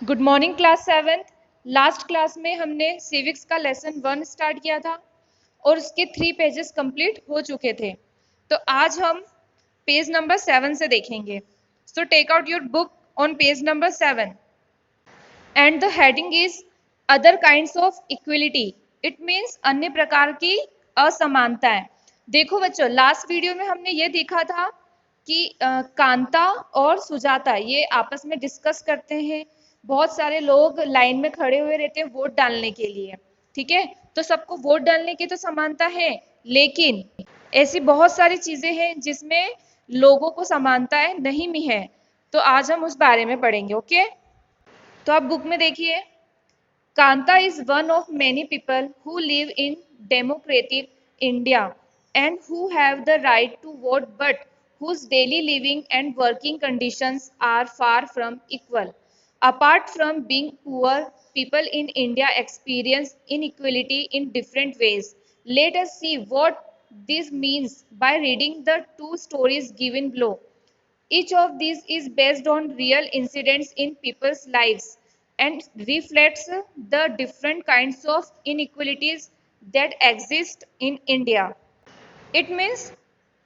Good morning class seventh. Last class में हमने civics का लेसन 1 स्टार्ट किया था और उसके 3 पेजेस कंप्लीट हो चुके थे। तो आज हम पेज नंबर 7 से देखेंगे। So take out your book on page number 7 and the heading is other kinds of equality. It means अन्य प्रकार की असमानताएं। देखो बच्चों, लास्ट वीडियो में हमने ये देखा था कि कांता और सुजाता ये आपस में डिस्कस करते हैं। बहुत सारे लोग लाइन में खड़े हुए रहते हैं वोट डालने के लिए, ठीक है। तो सबको वोट डालने की तो समानता है, लेकिन ऐसी बहुत सारी चीजें हैं जिसमें लोगों को समानताएं नहीं भी है। तो आज हम उस बारे में पढ़ेंगे, ओके। तो आप बुक में देखिए, Kanta is one of many people who live in democratic India and who have the right to vote, but whose daily living and working conditions are far from equal. Apart from being poor, people in India experience inequality in different ways. Let us see what this means by reading the two stories given below. Each of these is based on real incidents in people's lives and reflects the different kinds of inequalities that exist in India. It means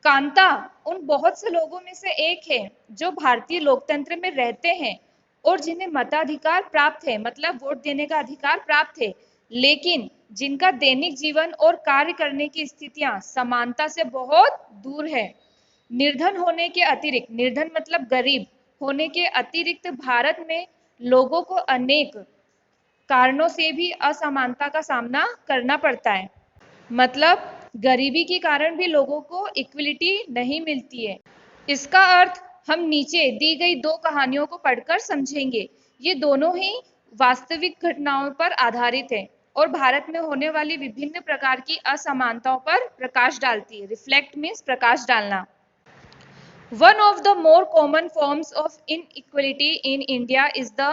Kanta उन बहुत से लोगों में से एक है जो भारतीय लोकतंत्र में रहते हैं और जिन्हें मताधिकार प्राप्त है, मतलब वोट देने का अधिकार प्राप्त है, लेकिन जिनका दैनिक जीवन और कार्य करने की स्थितियां समानता से बहुत दूर है। निर्धन होने के अतिरिक्त, निर्धन मतलब गरीब होने के अतिरिक्त भारत में लोगों को अनेक कारणों से भी असमानता का सामना करना पड़ता है। मतलब गरीबी के कारण भी लोगों को इक्वलिटी नहीं मिलती है। इसका अर्थ हम नीचे दी गई दो कहानियों को पढ़कर समझेंगे। ये दोनों ही वास्तविक घटनाओं पर आधारित है और भारत में होने वाली विभिन्न प्रकार की असमानताओं पर प्रकाश डालती है। रिफ्लेक्ट मीन्स प्रकाश डालना। One of the more common forms of inequality in India is the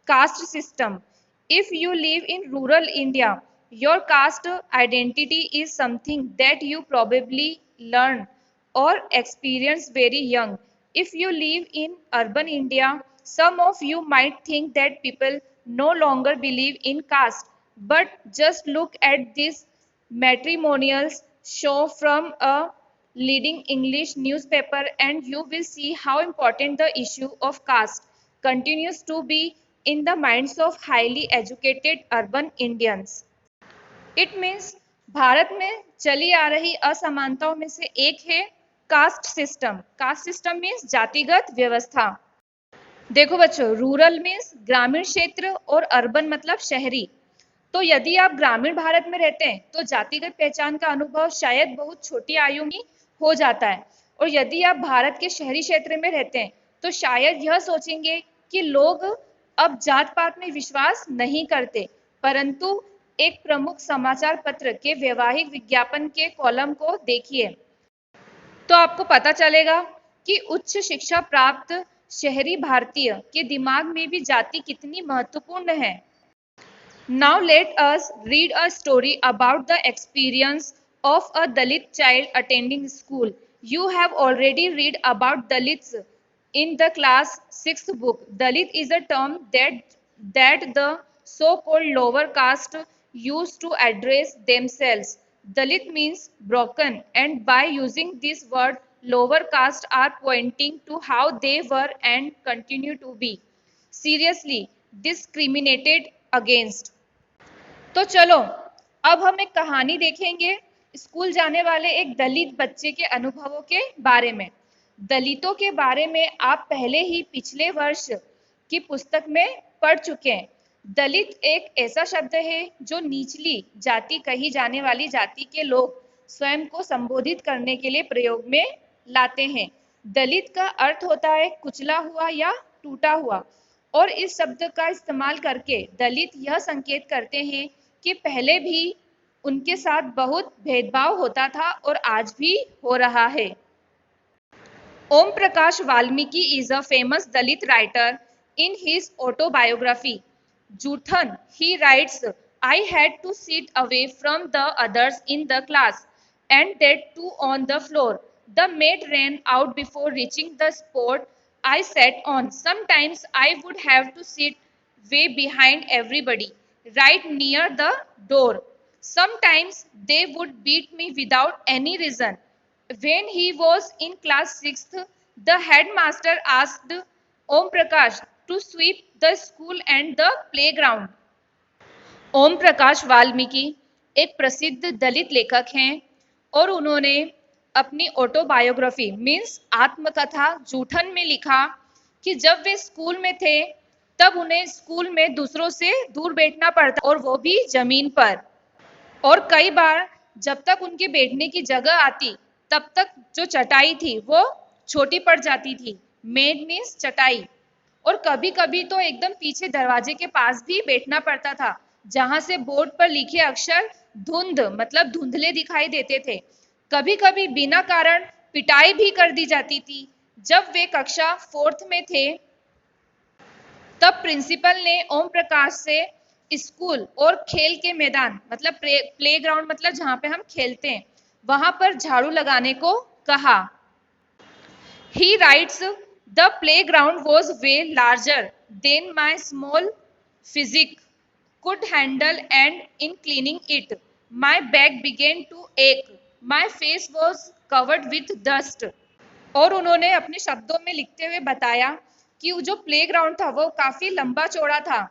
caste system. If you live in rural India, your caste identity is something that you probably learn or experience very young. If you live in urban India, some of you might think that people no longer believe in caste. But just look at this matrimonials show from a leading English newspaper and you will see how important the issue of caste continues to be in the minds of highly educated urban Indians. It means Bharat में चली आ रही असमानताओं में से एक है caste system. Caste system means जातिगत व्यवस्था। देखो बच्चों, रूरल मीन्स ग्रामीण क्षेत्र और अर्बन मतलब शहरी। तो यदि आप ग्रामीण भारत में रहते हैं तो जातिगत पहचान का अनुभव शायद बहुत छोटी आयु में हो जाता है, और यदि आप भारत के शहरी क्षेत्र में रहते हैं तो शायद यह सोचेंगे कि लोग अब जात पात में विश्वास नहीं करते। परंतु एक प्रमुख समाचार पत्र के वैवाहिक विज्ञापन के कॉलम को देखिए तो आपको पता चलेगा कि उच्च शिक्षा प्राप्त शहरी भारतीय के दिमाग में भी जाति कितनी महत्वपूर्ण है। Now let us read a story about the experience of a Dalit child attending school. You have already read about Dalits in the class 6th book. Dalit is a term that the so-called lower caste used to address themselves. Dalit means broken, and by using this word, lower caste are pointing to how they were and continue to be seriously discriminated against. तो चलो अब हम एक कहानी देखेंगे school जाने वाले एक दलित बच्चे के अनुभवों के बारे में। दलितों के बारे में आप पहले ही पिछले वर्ष की पुस्तक में पढ़ चुके हैं। दलित एक ऐसा शब्द है जो निचली जाति कही जाने वाली जाति के लोग स्वयं को संबोधित करने के लिए प्रयोग में लाते हैं। दलित का अर्थ होता है कुचला हुआ या टूटा हुआ, और इस शब्द का इस्तेमाल करके दलित यह संकेत करते हैं कि पहले भी उनके साथ बहुत भेदभाव होता था और आज भी हो रहा है। Om Prakash Valmiki is a famous Dalit writer. In his autobiography, Juthan, he writes, I had to sit away from the others in the class, and that too on the floor. The maid ran out before reaching the spot I sat on. Sometimes I would have to sit way behind everybody, right near the door. Sometimes they would beat me without any reason. When he was in class 6th, the headmaster asked Om Prakash to sweep the school and the playground. Om Prakash Valmiki एक प्रसिद्ध दलित लेखक हैं और उन्होंने अपनी autobiography means आत्मकथा जूठन में लिखा कि जब वे स्कूल में थे तब उन्हें स्कूल में दूसरों से दूर बैठना पड़ता और वो भी जमीन पर। और कई बार जब तक उनके बैठने की जगह आती तब तक जो चटाई थी वो छोटी पड़ जाती थी। मेड मीन्स चटाई। और कभी कभी तो एकदम पीछे दरवाजे के पास भी बैठना पड़ता था जहां से बोर्ड पर लिखे अक्षर धुंध मतलब धुंधले दिखाई देते थे। कभी कभी बिना कारण पिटाई भी कर दी जाती थी। जब वे कक्षा 4th में थे तब प्रिंसिपल ने ओम प्रकाश से स्कूल और खेल के मैदान मतलब प्लेग्राउंड मतलब जहां पे हम खेलते हैं वहां पर झाड़ू लगाने को कहा। He writes, the playground was way larger than my small physique could handle, and in cleaning it, my back began to ache. My face was covered with dust. और उन्होंने अपने शब्दों में लिखते हुए बताया कि वो जो प्लेग्राउंड था वो काफी लंबा चौड़ा था,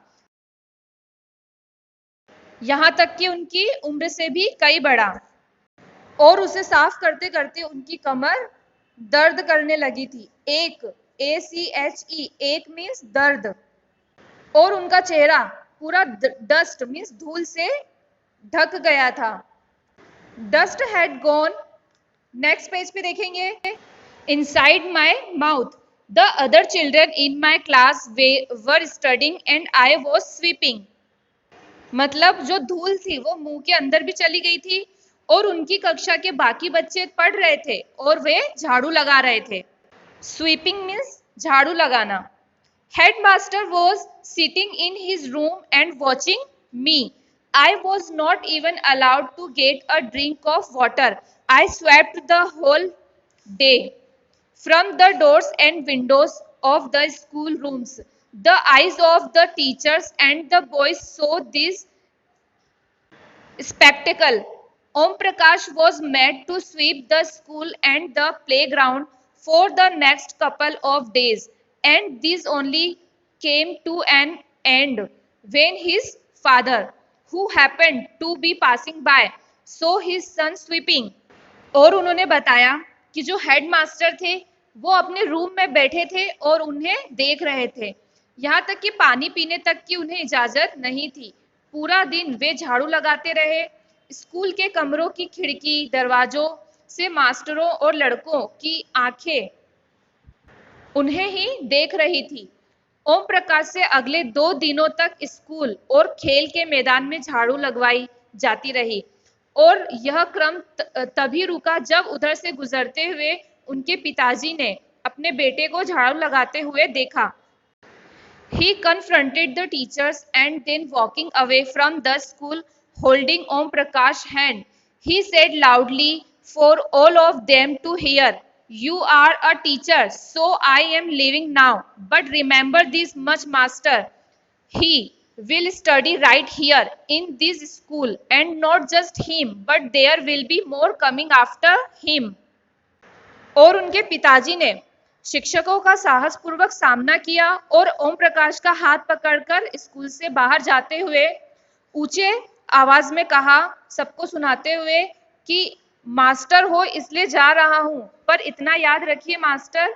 यहाँ तक कि उनकी उम्र से भी कई बड़ा। और उसे साफ करते करते उनकी कमर दर्द करने लगी थी। एक ACHE एक मीन्स दर्द। और उनका चेहरा पूरा डस्ट मीन्स धूल से ढक गया था। Dust had gone. Next page पे देखेंगे। Inside my mouth the other children in my class were studying and I was sweeping. मतलब जो धूल थी वो मुंह के अंदर भी चली गई थी और उनकी कक्षा के बाकी बच्चे पढ़ रहे थे और वे झाड़ू लगा रहे थे। स्वीपिंग मीन्स झाड़ू लगाना। Headmaster was sitting in his room and watching me. I was not even allowed to get a drink of water. I swept the whole day from the doors and windows of the school rooms. The eyes of the teachers and the boys saw this spectacle. Om Prakash was made to sweep the school and the playground for the next couple of days, and this only came to an end when his father, who happened to be passing by, saw his son sweeping. और उन्होंने बताया कि जो headmaster थे वो अपने room में बैठे थे और उन्हें देख रहे थे। यहाँ तक कि पानी पीने तक की उन्हें इजाजत नहीं थी। पूरा दिन वे झाड़ू लगाते रहे। स्कूल के कमरों की खिड़की दरवाजों से मास्टरों और लड़कों की आंखें उन्हें ही देख रही थी। ओम प्रकाश से अगले 2 दिनों तक स्कूल और खेल के मैदान में झाड़ू लगवाई जाती रही और यह क्रम तभी रुका जब उधर से गुजरते हुए उनके पिताजी ने अपने बेटे को झाड़ू लगाते हुए देखा। He confronted the teachers and then walking away from the school holding Om Prakash's hand, he said loudly for all of them to hear, "You are a teacher, so I am leaving now. But remember this much, master. He will study right here in this school, and not just him, but there will be more coming after him." और उनके पिताजी ने शिक्षकों का साहसपूर्वक सामना किया और ओम प्रकाश का हाथ पकड़कर स्कूल से बाहर जाते हुए ऊंचे आवाज में कहा, सबको सुनाते हुए कि मास्टर हो इसलिए जा रहा हूं, पर इतना याद रखिए मास्टर,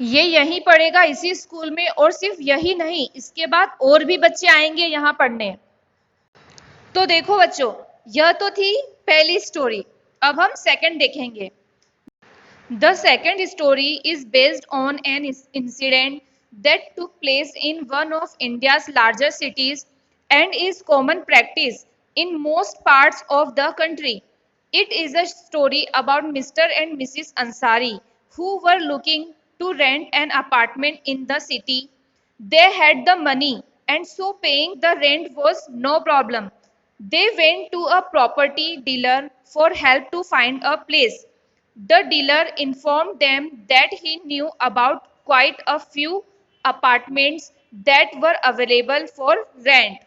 ये यहीं पढ़ेगा इसी स्कूल में, और सिर्फ यही नहीं, इसके बाद और भी बच्चे आएंगे यहाँ पढ़ने। तो देखो बच्चों, यह तो थी पहली स्टोरी। अब हम सेकंड देखेंगे। The second story is based on an incident that took place in one of India's larger cities and is common practice in most parts of the country. It is a story about Mr. and Mrs. Ansari who were looking to rent an apartment in the city. They had the money and so paying the rent was no problem. They went to a property dealer for help to find a place. The dealer informed them that he knew about quite a few apartments that were available for rent.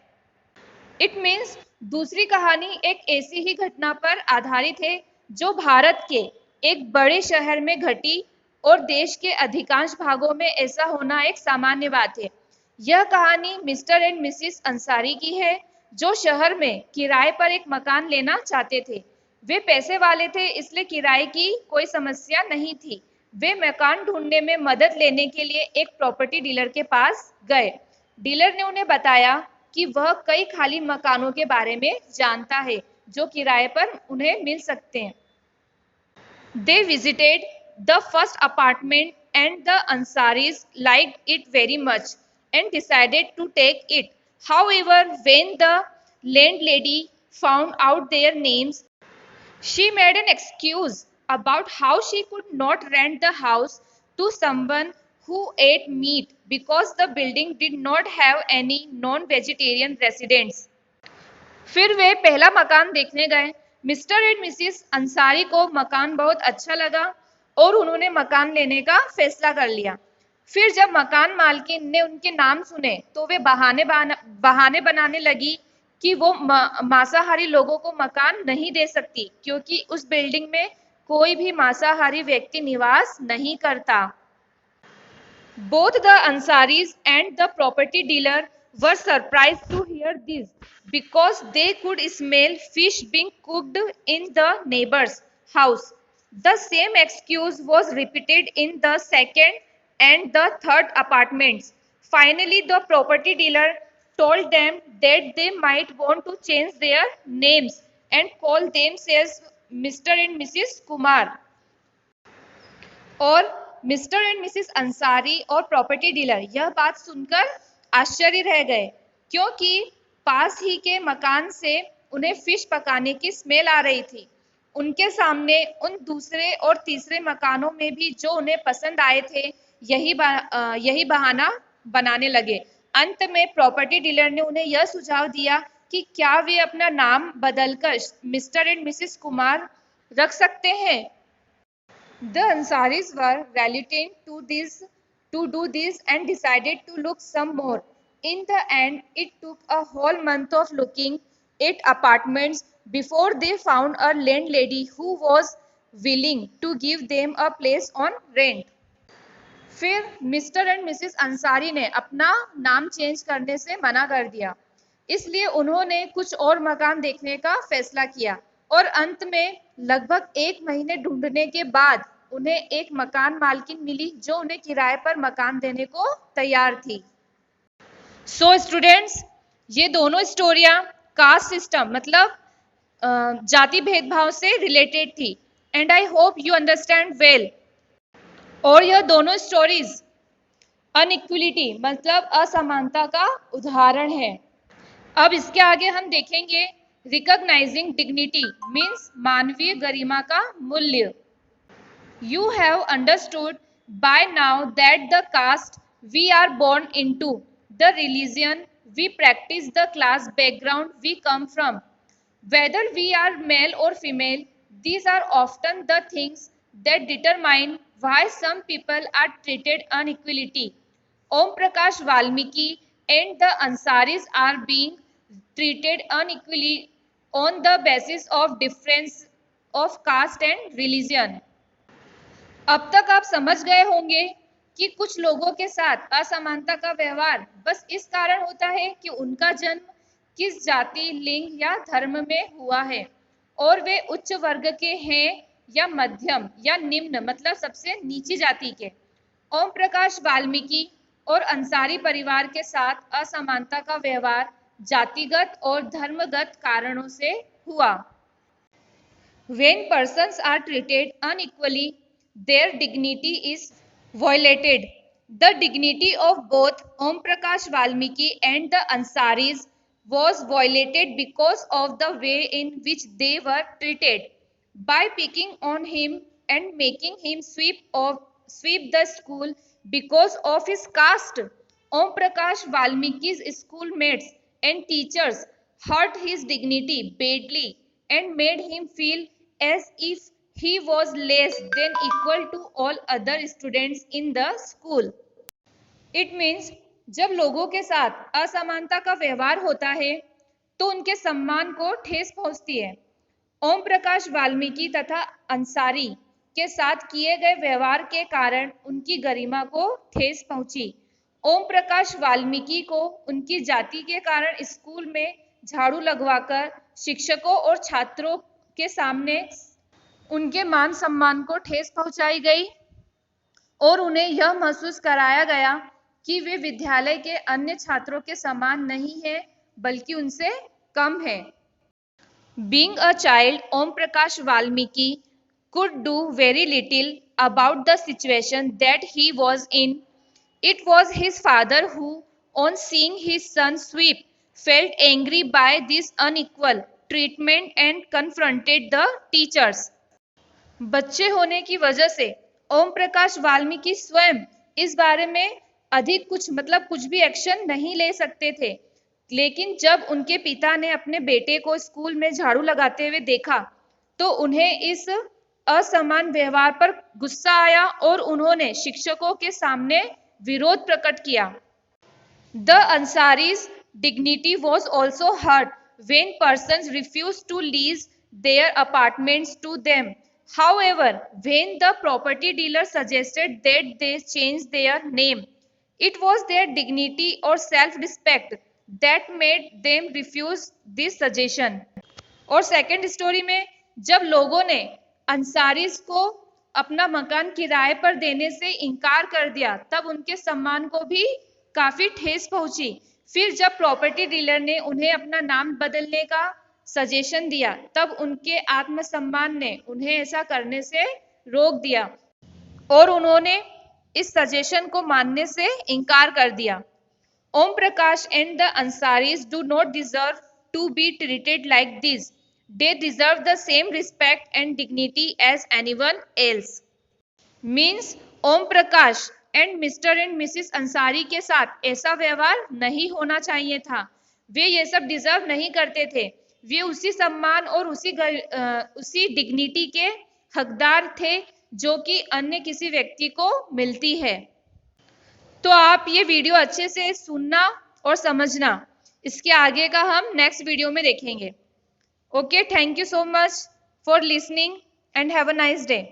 It means दूसरी कहानी एक ऐसी ही घटना पर आधारित है जो भारत के एक बड़े शहर में घटी और देश के अधिकांश भागों में ऐसा होना एक सामान्य बात है। यह कहानी मिस्टर एंड मिसिस अंसारी की है जो शहर में किराए पर एक मकान लेना चाहते थे। वे पैसे वाले थे इसलिए किराए की कोई समस्या नहीं थी। वे मकान ढूंढने में मदद लेने के लिए एक प्रॉपर्टी डीलर के पास गए। डीलर ने उन्हें बताया कि वह कई खाली मकानों के बारे में जानता है जो किराए पर उन्हें मिल सकते हैं। They visited the first apartment and the Ansaris liked it very much and decided to take it. However, when the landlady found out their names, she made an excuse about how she could not rent the house to someone who ate meat because the building did not have any non-vegetarian residents. फिर वे पहला मकान देखने गए। Mister and Mrs Ansari को मकान बहुत अच्छा लगा और उन्होंने मकान लेने का फैसला कर लिया। फिर जब मकान मालकिन ने उनके नाम सुने तो वे बहाने बनाने लगी कि वो मांसाहारी लोगों को मकान नहीं दे सकती क्योंकि उस बिल्डिंग में कोई भी मांसाहारी व्यक्ति निवास नहीं करता। Both the Ansaris and the property dealer were surprised to hear this because they could smell fish being cooked in the neighbor's house. The same excuse was repeated in the second and the third apartments. Finally, the property dealer told them that they might want to change their names and call themselves Mr. and Mrs. Kumar. और mister and Mrs Ansari और property dealer यह बात सुनकर आश्चर्य रह गए क्योंकि पास ही के मकान से उन्हें फिश पकाने की स्मेल आ रही थी। उनके सामने उन दूसरे और तीसरे मकानों में भी जो उन्हें पसंद आए थे यही बहाना बनाने लगे। अंत में प्रॉपर्टी डीलर ने उन्हें यह सुझाव दिया कि क्या वे अपना नाम बदलकर मिस्टर एंड मिसिस कुमार रख सकते हैं। The Ansaris were reluctant to do this and decided to look some more. In the end, it took a whole month of looking at apartments before they found a landlady who was willing to give them a place on rent. फिर mister and Mrs Ansari ने अपना नाम change करने से मना कर दिया, इसलिए उन्होंने कुछ और मकान देखने का फैसला किया और अंत में लगभग 1 महीने ढूंढने के बाद उन्हें एक मकान मालकिन मिली जो उन्हें किराए पर मकान देने को तैयार थी। सो स्टूडेंट्स, ये दोनों स्टोरियां कास्ट सिस्टम मतलब जाति भेदभाव से रिलेटेड थी and I hope you understand well. और यह दोनों स्टोरीज अनइक्वलिटी मतलब असमानता का उदाहरण है। अब इसके आगे हम देखेंगे रिकॉग्नाइजिंग डिग्निटी मीन्स मानवीय गरिमा का मूल्य। You have understood by now that the caste we are born into, the religion we practice, the class background we come from, whether we are male or female, these are often the things that determine why some people are treated unequally. Om Prakash Valmiki and the Ansaris are being treated unequally on the basis of difference of caste and religion. अब तक आप समझ गए होंगे कि कुछ लोगों के साथ असमानता का व्यवहार बस इस कारण होता है कि उनका जन्म किस जाति, लिंग या धर्म में हुआ है और वे उच्च वर्ग के हैं या मध्यम या निम्न मतलब सबसे नीची जाति के। ओम प्रकाश वाल्मीकि और अंसारी परिवार के साथ असमानता का व्यवहार जातिगत और धर्मगत कारणों से हुआ। When persons are treated unequally, their dignity is violated. The dignity of both Om Prakash Valmiki and the Ansaris was violated because of the way in which they were treated. By picking on him and making him sweep the school because of his caste, Om Prakash Valmiki's schoolmates and teachers hurt his dignity badly and made him feel as if he was less than equal to all other students in the school. It means जब लोगों के साथ असमानता का व्यवहार होता है तो उनके सम्मान को ठेस पहुंचती है। ओम प्रकाश वाल्मीकि तथा अंसारी के साथ किए गए व्यवहार के कारण उनकी गरिमा को ठेस पहुंची। ओम प्रकाश वाल्मीकि को उनकी जाति के कारण स्कूल में झाड़ू लगवाकर शिक्षकों और छात्रों के सामने उनके मान सम्मान को ठेस पहुंचाई गई और उन्हें यह महसूस कराया गया कि वे विद्यालय के अन्य छात्रों के समान नहीं है बल्कि उनसे कम है। Being a child, Om Prakash Valmiki could do very little about the situation that he was in. It was his father who, on seeing his son sweep, felt angry by this unequal treatment and confronted the teachers. बच्चे होने की वजह से ओम प्रकाश वाल्मीकि स्वयं इस बारे में अधिक कुछ भी एक्शन नहीं ले सकते थे, लेकिन जब उनके पिता ने अपने बेटे को स्कूल में झाड़ू लगाते हुए देखा तो उन्हें इस असमान व्यवहार पर गुस्सा आया और उन्होंने शिक्षकों के सामने विरोध प्रकट किया। The Ansari's dignity was also hurt when persons refused to lease their apartments to them. However, when the property dealer suggested that they change their name, it was their dignity or self-respect that made them refuse this suggestion. और second story में जब लोगों ने अंसारीज को अपना मकान किराए पर देने से इनकार कर दिया तब उनके सम्मान को भी काफी ठेस पहुंची। फिर जब प्रॉपर्टी डीलर ने उन्हें अपना नाम बदलने का सजेशन दिया तब उनके आत्मसम्मान ने उन्हें ऐसा करने से रोक दिया और उन्होंने इस सजेशन को मानने से इनकार कर दिया। Om Prakash and the Ansaris do not deserve to be treated like this. They deserve the same respect and dignity as anyone else. Means Om Prakash and Mr and Mrs Ansari के साथ ऐसा व्यवहार नहीं होना चाहिए था। वे ये सब डिजर्व नहीं करते थे। वे उसी सम्मान और उसी डिग्निटी के हकदार थे जो कि अन्य किसी व्यक्ति को मिलती है। तो आप ये वीडियो अच्छे से सुनना और समझना। इसके आगे का हम नेक्स्ट वीडियो में देखेंगे। Okay, thank you so much for listening and have a nice day.